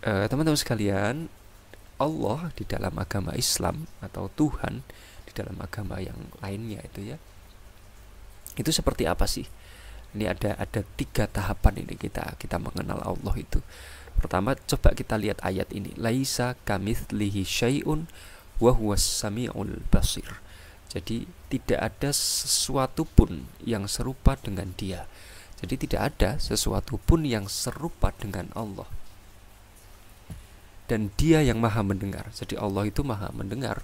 Teman-teman sekalian, Allah di dalam agama Islam atau Tuhan di dalam agama yang lainnya itu ya, itu seperti apa sih? Ini ada 3 tahapan ini kita mengenal Allah itu. Pertama, coba kita lihat ayat ini. Laisa kamitslihi syai'un wa huwas samiul basir. Jadi tidak ada sesuatu pun yang serupa dengan Dia. Jadi tidak ada sesuatu pun yang serupa dengan Allah. Dan Dia yang maha mendengar. Jadi Allah itu maha mendengar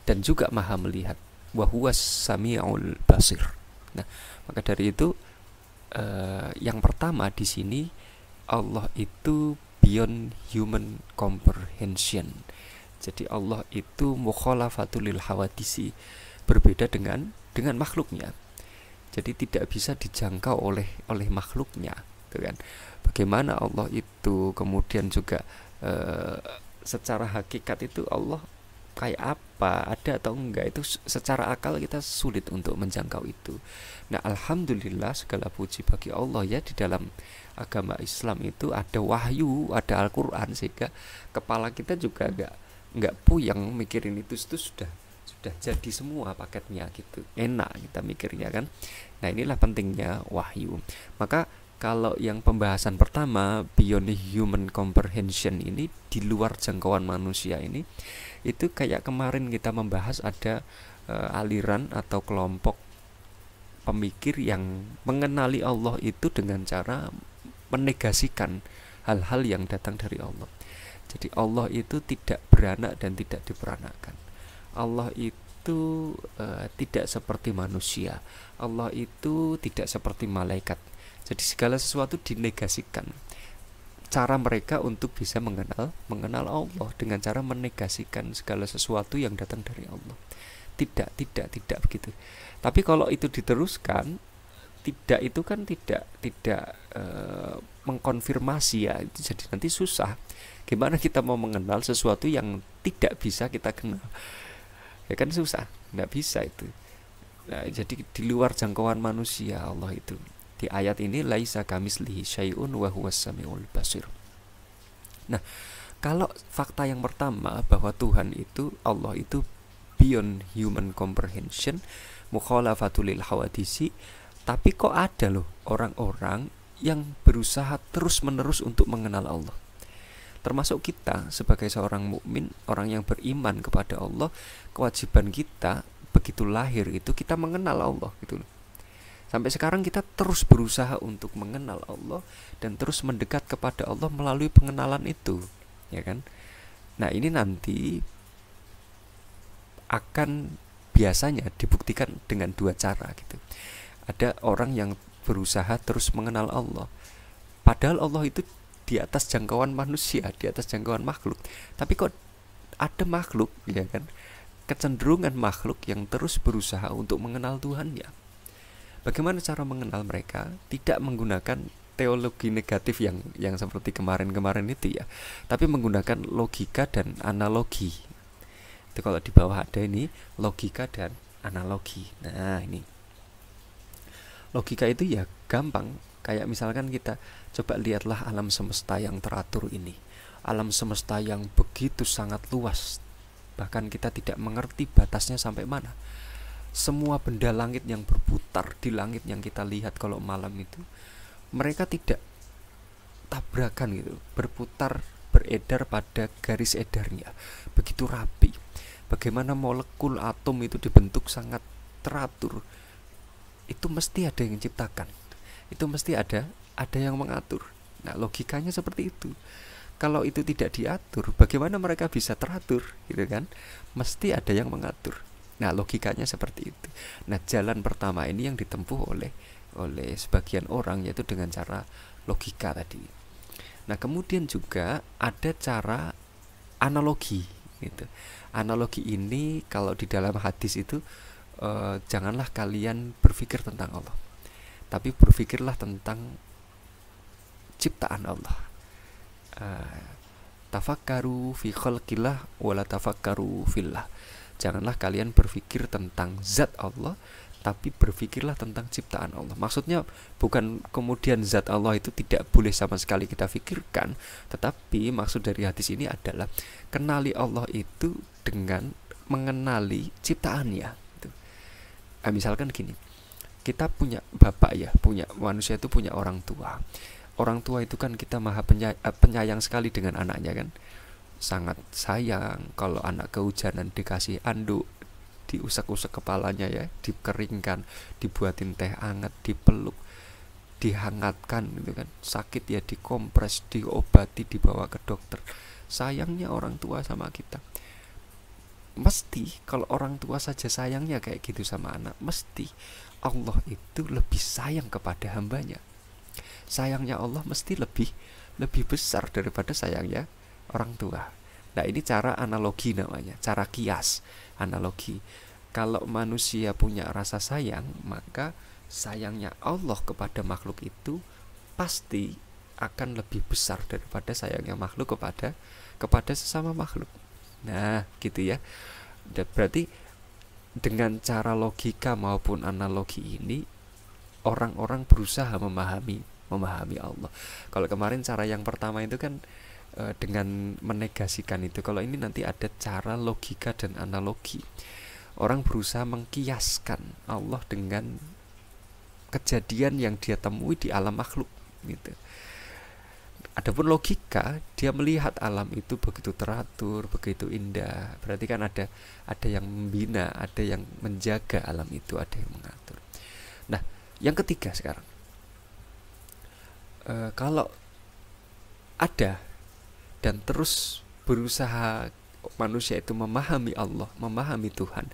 dan juga maha melihat. Wa huwas samiul basir. Nah, maka dari itu yang pertama di sini, Allah itu beyond human comprehension. Jadi Allah itu mukhalafatul lil hawadisi, berbeda dengan makhluknya. Jadi tidak bisa dijangkau oleh makhluknya, gitu kan. Bagaimana Allah itu kemudian juga secara hakikat itu Allah kayak apa, ada atau enggak, itu secara akal kita sulit untuk menjangkau itu. Nah, alhamdulillah segala puji bagi Allah ya, di dalam agama Islam itu ada wahyu, ada Al-Qur'an, sehingga kepala kita juga enggak puyeng mikirin itu sudah jadi semua paketnya gitu. Enak kita mikirnya kan. Nah, inilah pentingnya wahyu. Maka kalau yang pembahasan pertama beyond human comprehension ini, di luar jangkauan manusia ini, itu kayak kemarin kita membahas ada aliran atau kelompok pemikir yang mengenali Allah itu dengan cara menegasikan hal-hal yang datang dari Allah. Jadi Allah itu tidak beranak dan tidak diperanakan. Allah itu tidak seperti manusia. Allah itu tidak seperti malaikat. Jadi segala sesuatu dinegasikan. Cara mereka untuk bisa mengenal Allah dengan cara menegasikan segala sesuatu yang datang dari Allah. Tidak begitu. Tapi kalau itu diteruskan, tidak itu kan tidak mengkonfirmasi ya, itu jadi nanti susah. Gimana kita mau mengenal sesuatu yang tidak bisa kita kenal? Ya kan susah, nggak bisa itu. Nah, jadi di luar jangkauan manusia Allah itu. Di ayat ini laisa kamitslihi syai'un wa huwas samiul basir. Nah, kalau fakta yang pertama bahwa Tuhan itu, Allah itu beyond human comprehension, mukhalafatul lil hawadisi, tapi kok ada loh orang-orang yang berusaha terus-menerus untuk mengenal Allah. Termasuk kita sebagai seorang mukmin, orang yang beriman kepada Allah, kewajiban kita begitu lahir itu kita mengenal Allah gitu loh. Sampai sekarang kita terus berusaha untuk mengenal Allah dan terus mendekat kepada Allah melalui pengenalan itu, ya kan? Nah, ini nanti akan biasanya dibuktikan dengan 2 cara gitu. Ada orang yang berusaha terus mengenal Allah, padahal Allah itu di atas jangkauan manusia, di atas jangkauan makhluk. Tapi kok ada makhluk, ya kan? Kecenderungan makhluk yang terus berusaha untuk mengenal Tuhannya. Bagaimana cara mengenal mereka? Tidak menggunakan teologi negatif yang seperti kemarin-kemarin itu ya, tapi menggunakan logika dan analogi. Itu kalau di bawah ada ini logika dan analogi. Nah, ini logika itu ya gampang. Kayak misalkan kita coba lihatlah alam semesta yang teratur ini. Alam semesta yang begitu sangat luas. Bahkan kita tidak mengerti batasnya sampai mana. Semua benda langit yang berputar di langit yang kita lihat kalau malam itu, mereka tidak tabrakan gitu, berputar, beredar pada garis edarnya. Begitu rapi. Bagaimana molekul atom itu dibentuk sangat teratur. Itu mesti ada yang menciptakan. Itu mesti ada yang mengatur. Nah, logikanya seperti itu. Kalau itu tidak diatur, bagaimana mereka bisa teratur, gitu kan? Mesti ada yang mengatur. Nah, logikanya seperti itu. Nah, jalan pertama ini yang ditempuh oleh sebagian orang, yaitu dengan cara logika tadi. Nah, kemudian juga ada cara analogi, gitu. Analogi ini kalau di dalam hadis itu janganlah kalian berpikir tentang Allah, tapi berpikirlah tentang ciptaan Allah. Tafakkaru fi khalqillah wala tafakkaru fillah. Janganlah kalian berpikir tentang zat Allah, tapi berpikirlah tentang ciptaan Allah. Maksudnya bukan kemudian zat Allah itu tidak boleh sama sekali kita pikirkan, tetapi maksud dari hadis ini adalah kenali Allah itu dengan mengenali ciptaannya gitu. Misalkan gini, kita punya bapak ya, punya manusia itu punya orang tua. Orang tua itu kan kita maha penyayang sekali dengan anaknya kan. Sangat sayang kalau anak kehujanan dikasih anduk, diusap-usap kepalanya ya, dikeringkan, dibuatin teh hangat, dipeluk, dihangatkan gitu kan. Sakit ya dikompres, diobati, dibawa ke dokter. Sayangnya orang tua sama kita. Mesti kalau orang tua saja sayangnya kayak gitu sama anak, mesti Allah itu lebih sayang kepada hambanya. Sayangnya Allah mesti lebih besar daripada sayangnya orang tua. Nah, ini cara analogi namanya, cara kias, analogi. Kalau manusia punya rasa sayang, maka sayangnya Allah kepada makhluk itu pasti akan lebih besar daripada sayangnya makhluk kepada sesama makhluk. Nah, gitu ya. Dan berarti dengan cara logika maupun analogi ini orang-orang berusaha memahami Allah. Kalau kemarin cara yang pertama itu kan dengan menegasikan itu. Kalau ini nanti ada cara logika dan analogi. Orang berusaha mengkiaskan Allah dengan kejadian yang dia temui di alam makhluk gitu. Adapun logika, dia melihat alam itu begitu teratur, begitu indah. Berarti kan ada yang membina, ada yang menjaga alam itu, ada yang mengatur. Nah, yang ketiga sekarang, kalau ada dan terus berusaha manusia itu memahami Allah, memahami Tuhan,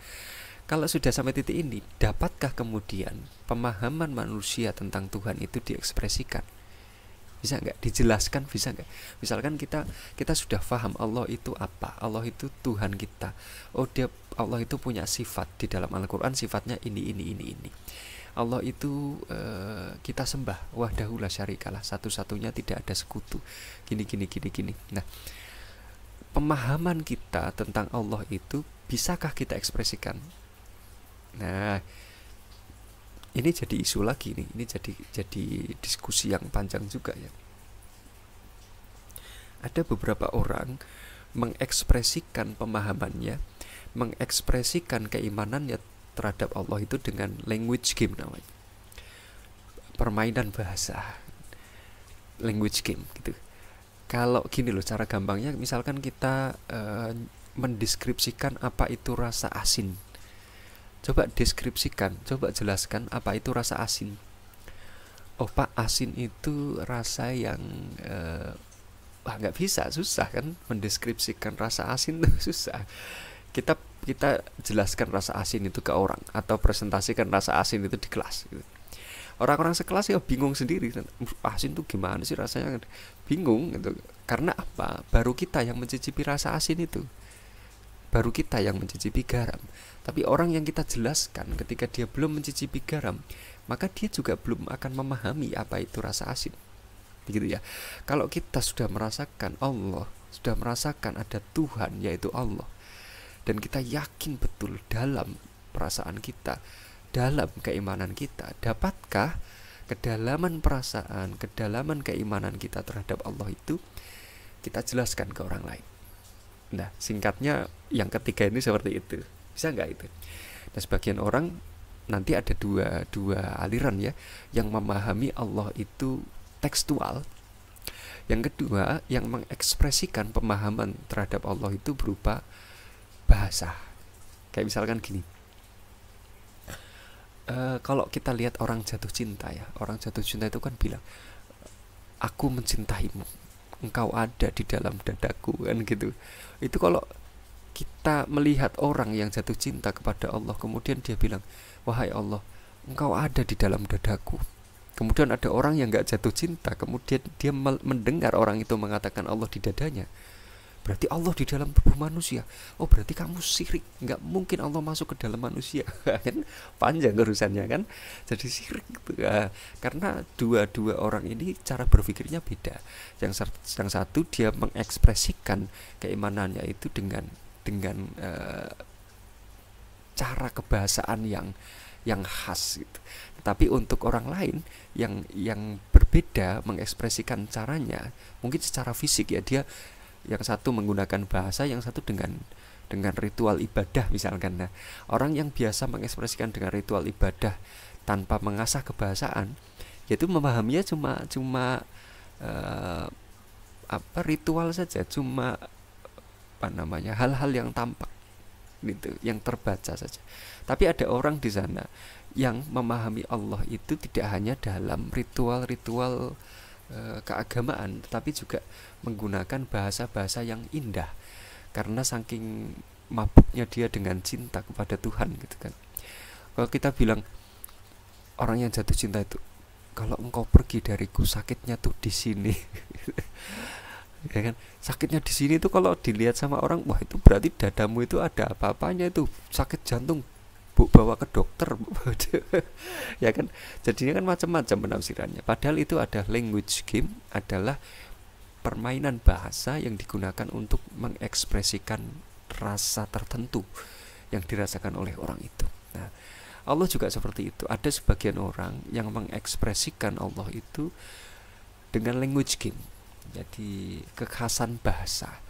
kalau sudah sampai titik ini, dapatkah kemudian pemahaman manusia tentang Tuhan itu diekspresikan? Bisa nggak dijelaskan? Bisa nggak? Misalkan kita sudah paham Allah itu apa, Allah itu Tuhan kita. Oh, Allah itu punya sifat di dalam Al-Quran, sifatnya ini. Allah itu kita sembah wahdahu la syarikalah, satu-satunya, tidak ada sekutu, gini. Nah, pemahaman kita tentang Allah itu bisakah kita ekspresikan? Nah, ini jadi isu lagi nih, ini jadi diskusi yang panjang juga ya. Ada beberapa orang mengekspresikan pemahamannya, mengekspresikan keimanannya terhadap Allah itu dengan language game namanya, permainan bahasa, language game gitu. Kalau gini loh cara gampangnya, misalkan kita mendeskripsikan apa itu rasa asin. Coba deskripsikan, coba jelaskan apa itu rasa asin. Oh Pak, asin itu rasa yang nggak bisa, susah kan mendeskripsikan rasa asin tuh susah. Kita jelaskan rasa asin itu ke orang atau presentasikan rasa asin itu di kelas gitu. Orang-orang sekelas ya bingung sendiri, asin tuh gimana sih rasanya, bingung gitu. Karena apa? Baru kita yang mencicipi rasa asin itu, baru kita yang mencicipi garam. Tapi orang yang kita jelaskan ketika dia belum mencicipi garam, maka dia juga belum akan memahami apa itu rasa asin. Begitu ya. Kalau kita sudah merasakan Allah, sudah merasakan ada Tuhan yaitu Allah, dan kita yakin betul dalam perasaan kita, dalam keimanan kita, dapatkah kedalaman perasaan, kedalaman keimanan kita terhadap Allah itu kita jelaskan ke orang lain. Nah, singkatnya yang ketiga ini seperti itu. Bisa nggak itu? Nah, sebagian orang nanti ada dua aliran ya, yang memahami Allah itu tekstual. Yang kedua, yang mengekspresikan pemahaman terhadap Allah itu berupa bahasa. Kayak misalkan gini, kalau kita lihat orang jatuh cinta ya, orang jatuh cinta itu kan bilang, aku mencintaimu, engkau ada di dalam dadaku, kan gitu. Itu kalau kita melihat orang yang jatuh cinta kepada Allah, kemudian dia bilang, wahai Allah, engkau ada di dalam dadaku. Kemudian ada orang yang gak jatuh cinta, kemudian dia mendengar orang itu mengatakan Allah di dadanya, berarti Allah di dalam tubuh manusia. Oh, berarti kamu syirik, gak mungkin Allah masuk ke dalam manusia. Kan panjang urusannya kan. Jadi syirik gitu. Karena dua orang ini cara berpikirnya beda. Yang satu dia mengekspresikan keimanannya itu dengan cara kebahasaan yang yang khas gitu. Tapi untuk orang lain yang berbeda mengekspresikan caranya, mungkin secara fisik ya, dia yang satu menggunakan bahasa, yang satu dengan ritual ibadah misalkan. Nah, orang yang biasa mengekspresikan dengan ritual ibadah tanpa mengasah kebahasaan, yaitu memahaminya cuma ritual saja, cuma hal-hal yang tampak gitu, yang terbaca saja. Tapi ada orang di sana yang memahami Allah itu tidak hanya dalam ritual-ritual keagamaan, tetapi juga menggunakan bahasa-bahasa yang indah karena saking mabuknya dia dengan cinta kepada Tuhan gitu kan. Kalau kita bilang orang yang jatuh cinta itu, kalau engkau pergi dariku sakitnya tuh di sini. Ya kan, sakitnya di sini tuh kalau dilihat sama orang, wah itu berarti dadamu itu ada apa-apanya, itu sakit jantung, bawa ke dokter. Ya kan, jadinya kan macam-macam penafsirannya. Padahal itu ada language game, adalah permainan bahasa yang digunakan untuk mengekspresikan rasa tertentu yang dirasakan oleh orang itu. Nah, Allah juga seperti itu. Ada sebagian orang yang mengekspresikan Allah itu dengan language game, jadi kekhasan bahasa.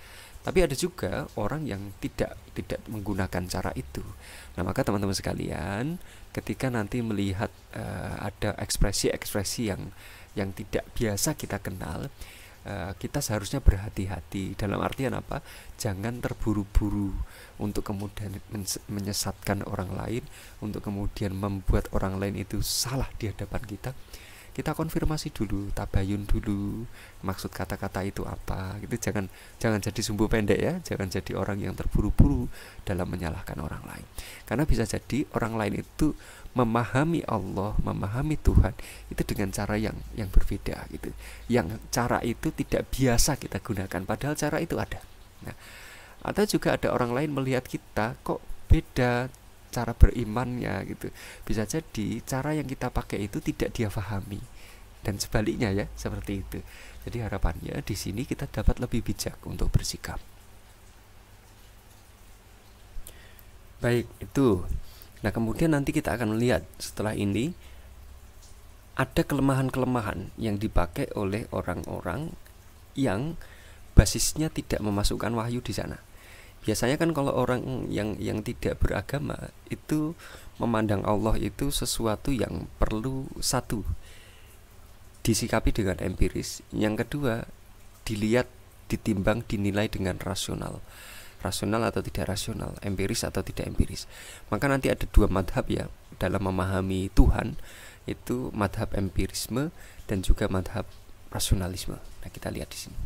Tapi ada juga orang yang tidak menggunakan cara itu. Nah, maka teman-teman sekalian, ketika nanti melihat ada ekspresi-ekspresi yang tidak biasa kita kenal, kita seharusnya berhati-hati. Dalam artian apa? Jangan terburu-buru untuk kemudian menyesatkan orang lain, untuk kemudian membuat orang lain itu salah di hadapan kita. Kita konfirmasi dulu, tabayun dulu, maksud kata-kata itu apa gitu. Jangan jadi sumbu pendek ya, jangan jadi orang yang terburu-buru dalam menyalahkan orang lain. Karena bisa jadi orang lain itu memahami Allah, memahami Tuhan itu dengan cara yang berbeda gitu. Yang cara itu tidak biasa kita gunakan, padahal cara itu ada. Nah, atau juga ada orang lain melihat kita kok beda cara berimannya gitu. Bisa jadi cara yang kita pakai itu tidak dia pahami, dan sebaliknya ya, seperti itu. Jadi harapannya di sini kita dapat lebih bijak untuk bersikap. Baik, itu. Nah, kemudian nanti kita akan melihat setelah ini ada kelemahan-kelemahan yang dipakai oleh orang-orang yang basisnya tidak memasukkan wahyu di sana. Biasanya kan kalau orang yang tidak beragama itu memandang Allah itu sesuatu yang perlu, satu, disikapi dengan empiris, yang kedua dilihat, ditimbang, dinilai dengan rasional atau tidak rasional, empiris atau tidak empiris. Maka nanti ada dua madhab ya dalam memahami Tuhan, itu madhab empirisme dan juga madhab rasionalisme. Nah, kita lihat di sini.